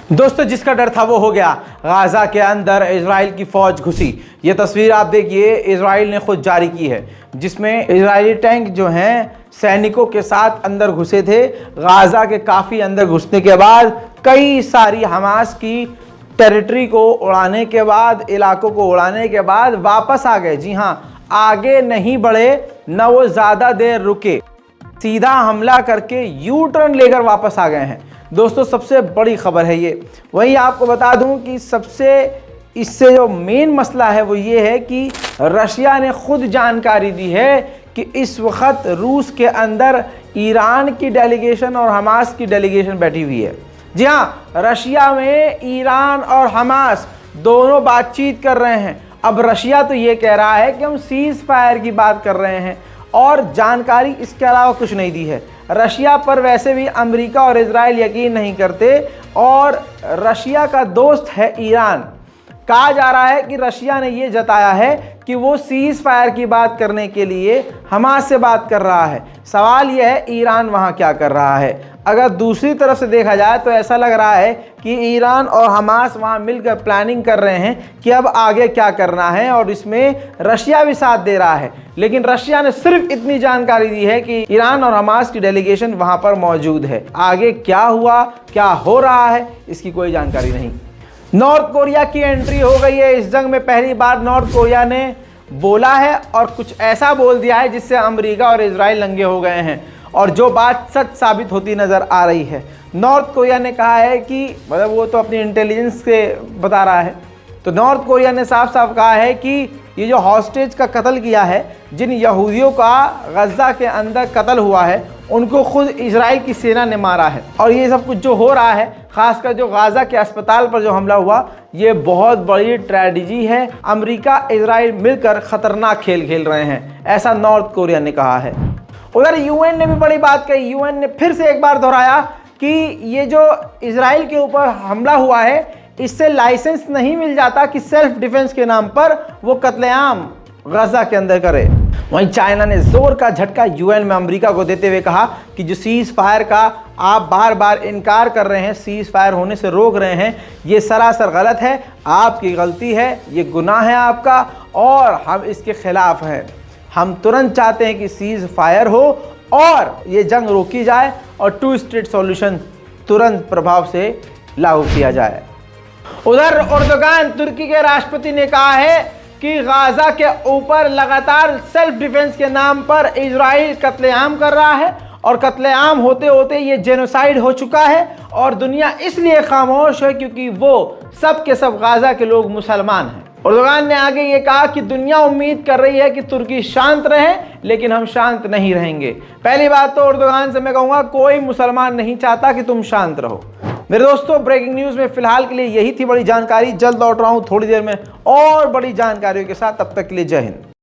दोस्तों, जिसका डर था वो हो गया। गाजा के अंदर इजराइल की फौज घुसी। ये तस्वीर आप देखिए, इजराइल ने खुद जारी की है, जिसमें इजरायली टैंक जो हैं सैनिकों के साथ अंदर घुसे थे। गाजा के काफ़ी अंदर घुसने के बाद कई सारी हमास की टेरिटरी को उड़ाने के बाद, इलाकों को उड़ाने के बाद वापस आ गए। जी हाँ, आगे नहीं बढ़े, न वो ज़्यादा देर रुके, सीधा हमला करके यू टर्न लेकर वापस आ गए हैं। दोस्तों, सबसे बड़ी खबर है ये। वहीं आपको बता दूं कि सबसे इससे जो मेन मसला है वो ये है कि रशिया ने खुद जानकारी दी है कि इस वक्त रूस के अंदर ईरान की डेलीगेशन और हमास की डेलीगेशन बैठी हुई है। जी हाँ, रशिया में ईरान और हमास दोनों बातचीत कर रहे हैं। अब रशिया तो ये कह रहा है कि हम सीज फायर की बात कर रहे हैं और जानकारी इसके अलावा कुछ नहीं दी है। रशिया पर वैसे भी अमेरिका और इजराइल यकीन नहीं करते और रशिया का दोस्त है ईरान। कहा जा रहा है कि रशिया ने यह जताया है कि वो सीज फायर की बात करने के लिए हमास से बात कर रहा है। सवाल यह है ईरान वहां क्या कर रहा है। अगर दूसरी तरफ से देखा जाए तो ऐसा लग रहा है कि ईरान और हमास वहां मिलकर प्लानिंग कर रहे हैं कि अब आगे क्या करना है, और इसमें रशिया भी साथ दे रहा है। लेकिन रशिया ने सिर्फ इतनी जानकारी दी है कि ईरान और हमास की डेलीगेशन वहां पर मौजूद है। आगे क्या हुआ, क्या हो रहा है, इसकी कोई जानकारी नहीं। नॉर्थ कोरिया की एंट्री हो गई है इस जंग में। पहली बार नॉर्थ कोरिया ने बोला है और कुछ ऐसा बोल दिया है जिससे अमेरिका और इजराइल नंगे हो गए हैं, और जो बात सच साबित होती नजर आ रही है। नॉर्थ कोरिया ने कहा है कि मतलब वो तो अपनी इंटेलिजेंस से बता रहा है, तो नॉर्थ कोरिया ने साफ साफ कहा है कि ये जो हॉस्टेज का कत्ल किया है, जिन यहूदियों का गजा के अंदर कत्ल हुआ है, उनको खुद इजराइल की सेना ने मारा है। और ये सब कुछ जो हो रहा है, खासकर जो गाजा के अस्पताल पर जो हमला हुआ, ये बहुत बड़ी ट्रेजेडी है। अमेरिका इजराइल मिलकर खतरनाक खेल खेल रहे हैं, ऐसा नॉर्थ कोरिया ने कहा है। उधर यूएन ने भी बड़ी बात कही। यूएन ने फिर से एक बार दोहराया कि ये जो इजराइल के ऊपर हमला हुआ है, इससे लाइसेंस नहीं मिल जाता कि सेल्फ डिफेंस के नाम पर वो कत्लेआम गजा के अंदर करे। वहीं चाइना ने जोर का झटका यूएन में अमेरिका को देते हुए कहा कि जो सीज फायर का आप बार बार इनकार कर रहे हैं, सीज फायर होने से रोक रहे हैं, ये सरासर गलत है, आपकी गलती है, ये गुनाह है आपका, और हम इसके खिलाफ हैं। हम तुरंत चाहते हैं कि सीज फायर हो और ये जंग रोकी जाए और टू स्टेट सॉल्यूशन तुरंत प्रभाव से लागू किया जाए। उधर एर्दोगान तुर्की के राष्ट्रपति ने कहा है कि गाजा के ऊपर लगातार सेल्फ डिफेंस के नाम पर इजराइल कत्लेआम कर रहा है, और कत्लेआम होते होते ये जेनोसाइड हो चुका है, और दुनिया इसलिए खामोश है क्योंकि वो सब के सब गाजा के लोग मुसलमान हैं। एर्दोगान ने आगे ये कहा कि दुनिया उम्मीद कर रही है कि तुर्की शांत रहे, लेकिन हम शांत नहीं रहेंगे। पहली बात तो एर्दोगान से मैं कहूँगा, कोई मुसलमान नहीं चाहता कि तुम शांत रहो। मेरे दोस्तों, ब्रेकिंग न्यूज़ में फिलहाल के लिए यही थी बड़ी जानकारी। जल्द लौट रहा हूँ थोड़ी देर में और बड़ी जानकारियों के साथ। तब तक के लिए जय हिंद।